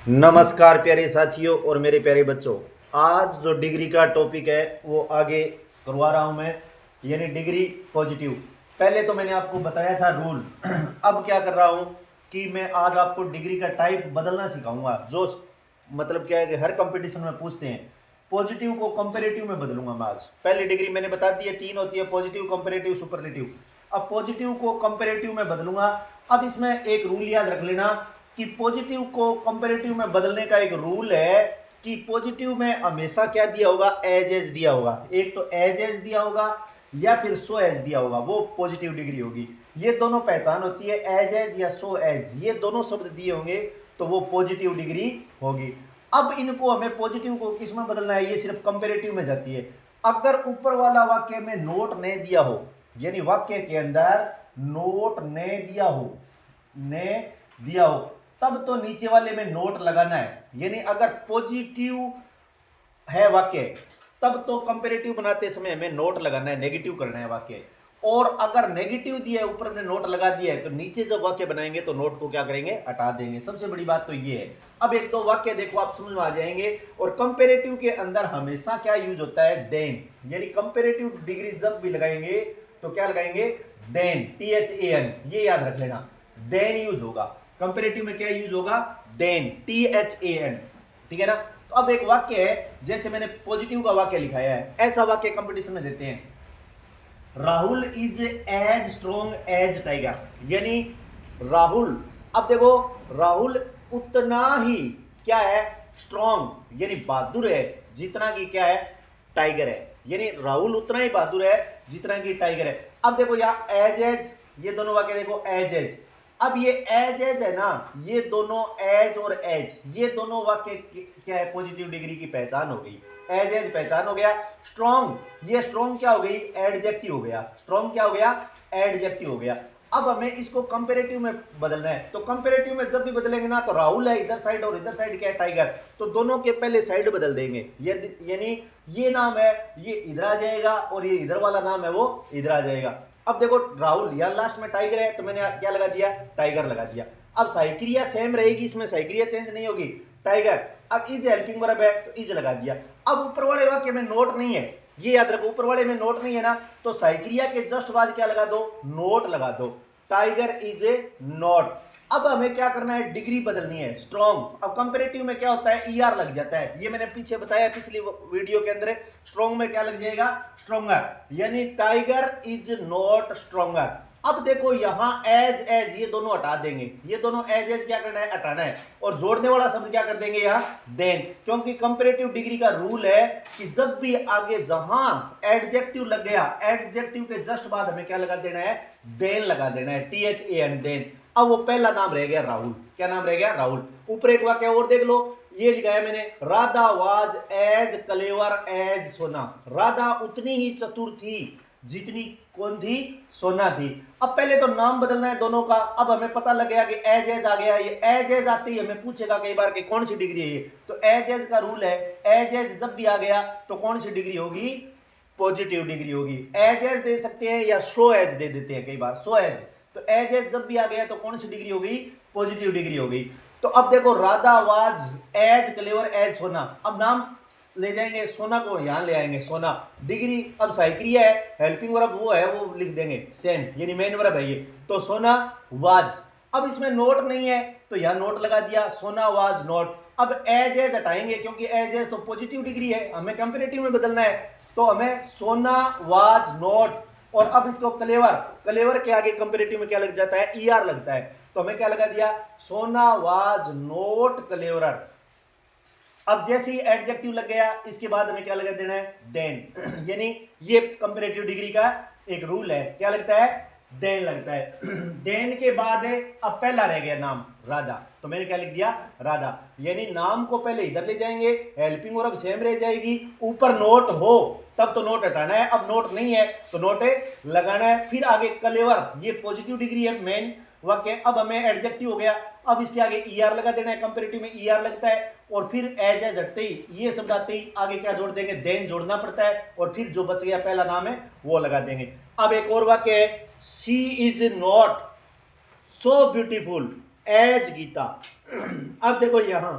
नमस्कार प्यारे साथियों और मेरे प्यारे बच्चों। आज जो डिग्री का टॉपिक है वो आगे करवा रहा हूं मैं, यानी डिग्री पॉजिटिव। पहले तो मैंने आपको बताया था रूल। अब क्या कर रहा हूं कि मैं आज आपको डिग्री का टाइप बदलना सिखाऊंगा। जो मतलब क्या है कि हर कंपटीशन में पूछते हैं, पॉजिटिव को कंपेरेटिव में बदलूंगा मैं आज। पहले डिग्री मैंने बता दी है, तीन होती है, पॉजिटिव, कंपेरेटिव, सुपरलेटिव। अब पॉजिटिव को कंपेरेटिव में बदलूंगा। अब इसमें एक रूल याद रख लेना कि पॉजिटिव को कंपेरेटिव में बदलने का एक रूल है कि पॉजिटिव में हमेशा क्या दिया होगा, एज एज दिया होगा। एक तो एज एज दिया होगा या फिर सो एज दिया होगा, वो पॉजिटिव डिग्री होगी। ये दोनों पहचान होती है, एज एज या सो एज, ये दोनों शब्द दिए होंगे तो वो पॉजिटिव डिग्री होगी। अब इनको हमें पॉजिटिव को किस में बदलना है, ये सिर्फ कंपेरेटिव में जाती है। अगर ऊपर वाला वाक्य में नोट ने दिया हो, यानी वाक्य के अंदर नोट ने दिया हो, तब तो नीचे वाले में नोट लगाना है। यानी अगर पॉजिटिव है वाक्य तब तो कंपेरेटिव बनाते समय हमें नोट लगाना है, नेगेटिव करना है वाक्य। और अगर नेगेटिव दिया है, ऊपर हमने नोट लगा दिया है, तो नीचे जब वाक्य बनाएंगे तो नोट को क्या करेंगे, हटा देंगे। सबसे बड़ी बात तो ये है। अब एक दो वाक्य देखो, आप समझ में आ जाएंगे। और कंपेरेटिव के अंदर हमेशा क्या यूज होता है, देन। यानी कंपेरेटिव डिग्री जब भी लगाएंगे तो क्या लगाएंगे, देन, THAN, ये याद रख लेना, देन यूज होगा। कंपेरेटिव में क्या यूज होगा, देन, THAN, ठीक है ना। तो अब एक वाक्य है, जैसे मैंने पॉजिटिव का वाक्य लिखाया है, ऐसा वाक्य कंपटीशन में देते हैं, Rahul is as strong as tiger. यानी राहुल, अब देखो, राहुल उतना ही क्या है, स्ट्रॉन्ग यानी बहादुर है, जितना की क्या है, टाइगर है। यानी राहुल उतना ही बहादुर है जितना की टाइगर है। अब देखो यहाँ एज एज, ये दोनों वाक्य देखो, एज एज। अब ये एज एज है ना, ये दोनों एज और एज, ये दोनों वाक्य क्या है, पॉजिटिव डिग्री की पहचान हो गई। एज एज पहचान हो गया। स्ट्रॉन्ग, ये स्ट्रॉन्ग क्या हो गई, एडजेक्टिव हो गया। स्ट्रॉन्ग क्या हो गया, एडजेक्टिव हो गया। अब हमें इसको कंपेरेटिव में बदलना है। तो कंपेरेटिव में जब भी बदलेंगे ना, तो राहुल है इधर साइड और इधर साइड क्या है, टाइगर, तो दोनों के पहले साइड बदल देंगे। यानी ये नाम है, ये इधर आ जाएगा, और ये इधर वाला नाम है वो इधर आ जाएगा। अब देखो राहुल, यहाँ लास्ट में टाइगर है, तो मैंने क्या लगा दिया, टाइगर लगा दिया। अब साइक्रिया सेम रहेगी, इसमें साइक्रिया चेंज नहीं होगी, टाइगर। अब इज हेल्पिंग वर्ब है तो इज लगा दिया। अब ऊपर वाले वाक्य में नोट नहीं है, ये याद रखो, ऊपर वाले में नोट नहीं है ना, तो साइक्रिया के जस्ट बाद क्या लगा दो, नोट लगा दो, टाइगर इज ए नोट। अब हमें क्या करना है, डिग्री बदलनी है, स्ट्रॉन्ग। अब कंपेरेटिव में क्या होता है, ER लग जाता है, ये मैंने पीछे बताया पिछली वीडियो के अंदर। स्ट्रॉन्ग में क्या लग जाएगा, स्ट्रॉन्गर, यानी टाइगर इज नॉट स्ट्रॉन्गर। अब देखो यहां एज एज, ये दोनों हटा देंगे, ये दोनों एज एज क्या करना है, हटाना है, और जोड़ने वाला शब्द क्या कर देंगे यहां, देन। क्योंकि कंपेरेटिव डिग्री का रूल है कि जब भी आगे जहां एडजेक्टिव लग गया, एडजेक्टिव के जस्ट बाद हमें क्या लगा देना है, देन लगा देना है, THAN, देन। अब वो पहला नाम रह गया राहुल, क्या नाम रह गया, राहुल। ऊपर एक वाक्य और देख लो, ये लिखा मैंने, Radha was as clever as Sona. Radha उतनी ही चतुर थी जितनी कौन थी, सोना थी। अब पहले तो नाम बदलना है दोनों का। अब हमें पता लग गया कि एज एज आ गया, ये एज एज आते ही हमें पूछेगा कई बार कि कौन सी डिग्री है ये, तो एज एज का रूल है, एज एज जब भी आ गया तो कौन सी डिग्री होगी, पॉजिटिव डिग्री होगी। एज एज दे सकते हैं या शो एज दे देते हैं कई बार, शो एज। तो एज एज जब भी आ गया तो कौन सी डिग्री हो गई, पॉजिटिव डिग्री हो गई। तो अब देखो, Radha was as clever as Sona. अब नाम ले जाएंगे, सोना को यहां ले आएंगे, सोना। डिग्री अब साइक्रिया है, हेल्पिंग वर्ब वो है, वो लिख देंगे सेम, यानी मेन वर्ब है ये, तो सोना वाज। अब इसमें नोट नहीं है तो यहां नोट लगा दिया, सोना वाज नोट। अब एज एज हटाएंगे क्योंकि एज एज तो पॉजिटिव डिग्री है, हमें कंपेरेटिव में बदलना है, तो हमें सोना वाज नोट। और अब इसको क्लेवर, क्लेवर के आगे कंपेरेटिव में क्या लग जाता है, ER लगता है, तो हमें क्या लगा दिया, सोना वाज नोट क्लेवरर। अब जैसे ही एडजेक्टिव लग गया, इसके बाद हमें क्या लगा देना है, देन। यानी ये कंपेरेटिव डिग्री का एक रूल है, क्या लगता है, देन लगता है। देन के बाद अब पहला रह गया नाम, राधा, तो मैंने क्या लिख दिया, राधा। यानी नाम को पहले इधर ले जाएंगे, हेल्पिंग वर्ब सेम रह जाएगी, ऊपर नोट हो तब तो नोट हटाना है, अब नोट नहीं है तो नोट लगाना है। फिर आगे क्लेवर, ये पॉजिटिव डिग्री है, मेन वाक्य। अब हमें एडजेक्टिव हो गया, अब इसके आगे ER लगा देना है, कंपेरेटिव में ER लगता है, और फिर एज एज हटते ही, ये शब्द आते ही आगे क्या जोड़ देंगे, देन जोड़ना पड़ता है, और फिर जो बच गया पहला नाम है वो लगा देंगे। अब एक और वाक्य है, she is not so beautiful. As Geeta. अब देखो यहां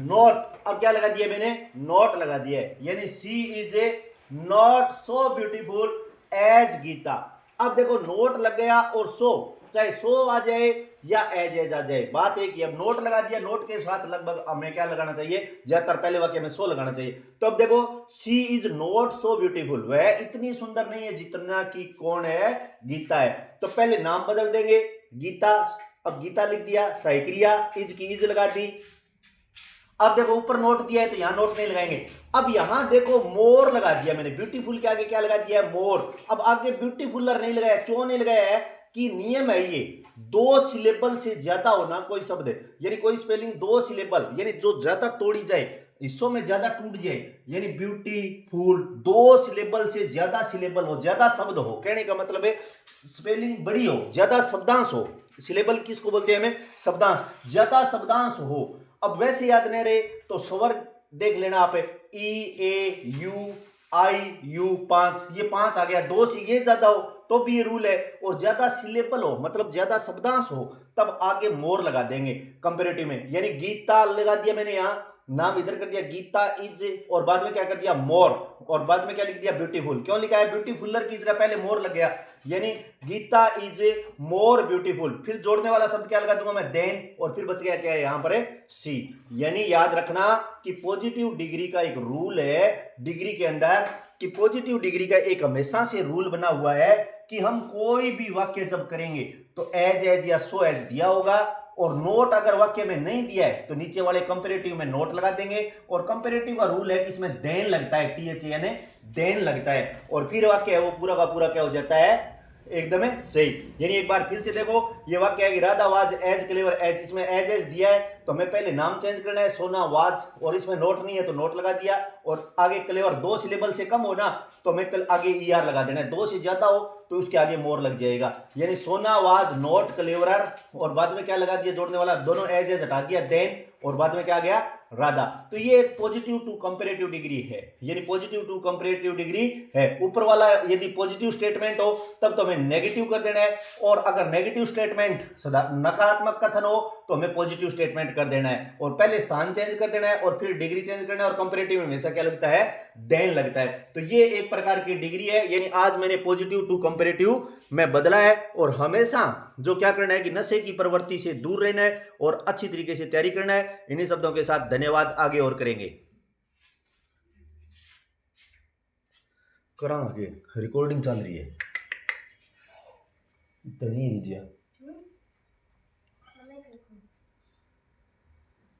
नॉट, अब क्या लगा दिया मैंने, नॉट लगा दिया है, यानी she is a not so beautiful as Geeta. अब देखो नोट लग गया और सो, चाहे सो आ जाए या एज आ जाए, बात एक ही। अब नोट लगा दिया, नोट के साथ लगभग हमें क्या लगाना चाहिए, ज्यादातर पहले वाक्य में सो लगाना चाहिए। तो अब देखो she is not so beautiful, वह इतनी सुंदर नहीं है जितना कि कौन है, गीता है। तो पहले नाम बदल देंगे, गीता, अब गीता लिख दिया, सहायक्रिया इज की इज लगा दी। अब देखो ऊपर नोट दिया है तो यहां नोट नहीं लगाएंगे। अब यहां देखो मोर लगा दिया मैंने, ब्यूटीफुल के आगे क्या लगा दिया है, मोर। अब आगे ब्यूटीफुलर नहीं लगाया, क्यों नहीं लगाया है कि नियम है ये, दो सिलेबल से ज्यादा होना कोई शब्द, यानी कोई स्पेलिंग दो सिलेबल, यानी जो ज्यादा तोड़ी जाए, हिस्सों में ज्यादा टूट जाए, यानी ब्यूटीफुल दो सिलेबल से ज्यादा सिलेबल हो, ज्यादा शब्द हो, कहने का मतलब है स्पेलिंग बड़ी हो, ज्यादा शब्दांश हो। सिलेबल किसको बोलते हैं हमें, शब्दांश, ज्यादा शब्दांश हो। अब वैसे याद नहीं रहे तो स्वर देख लेना आप, ई ए यू आई यू, 5, ये 5 आ गया, 2 से ये ज्यादा हो तो भी ये रूल है, और ज्यादा सिलेबल हो मतलब ज्यादा शब्दांश हो तब आगे मोर लगा देंगे कंपेरेटिव में। यानी गीता लगा दिया मैंने, यहां नाम इधर कर दिया गीता इज, और बाद में क्या कर दिया मोर, और बाद में क्या लिख दिया ब्यूटीफुल। क्यों लिखा है, ब्यूटीफुलर की जगह पहले मोर लग गया, यानी गीता इज मोर ब्यूटीफुल। फिर जोड़ने वाला शब्द क्या लगा दूंगा मैं, देन, और फिर बच गया क्या है यहां पर है सी। यानी याद रखना कि पॉजिटिव डिग्री का एक रूल है डिग्री के अंदर, कि पॉजिटिव डिग्री का एक हमेशा से रूल बना हुआ है कि हम कोई भी वाक्य जब करेंगे तो एज या सो एज दिया होगा, और नोट अगर वाक्य में नहीं दिया है तो नीचे वाले कंपेरेटिव में नोट लगा देंगे। और कंपेरेटिव का रूल है कि इसमें देन लगता है, टीएच यानी देन लगता है, और फिर वाक्य है वो पूरा का पूरा क्या हो जाता है, एकदम सही। यानी एक बार फिर से देखो, ये वाक्य है कि Radha was as clever as, इसमें एज दिया है तो हमें पहले नाम चेंज करना है, सोना वाज, और इसमें नोट नहीं है तो नोट लगा दिया, और आगे क्लेवर दो सिलेबल से कम हो ना तो हमें आगे ईआर लगा देना है, दो से ज्यादा हो तो उसके आगे मोर लग जाएगा। यानी सोना वाज नॉट क्लेवरर, और बाद में क्या लगा दिया जोड़ने वाला, दोनों एज हटा दिया देन, और बाद में क्या आ गया राधा। तो ये एक पॉजिटिव टू कंपेरेटिव डिग्री है, यानी पॉजिटिव टू कंपेरेटिव डिग्री है। ऊपर वाला यदि पॉजिटिव स्टेटमेंट हो तब तो हमें नेगेटिव कर देना है, और अगर नेगेटिव स्टेटमेंट नकारात्मक कथन हो तो हमें पॉजिटिव स्टेटमेंट कर देना है, और पहले स्थान चेंज कर देना है और फिर डिग्री चेंज करना है, और कंपेरेटिव में हमेशा क्या लगता है, देन लगता है। तो ये एक प्रकार की डिग्री है, यानी आज मैंने पॉजिटिव टू कंपेरेटिव में बदला है। और हमेशा जो क्या करना है कि नशे की प्रवृत्ति से दूर रहना है और अच्छी तरीके से तैयारी करना है। इन्हीं शब्दों के साथ धन्यवाद, आगे और करेंगे। करा आगे रिकॉर्डिंग चल रही है, इतना ही लीजिए।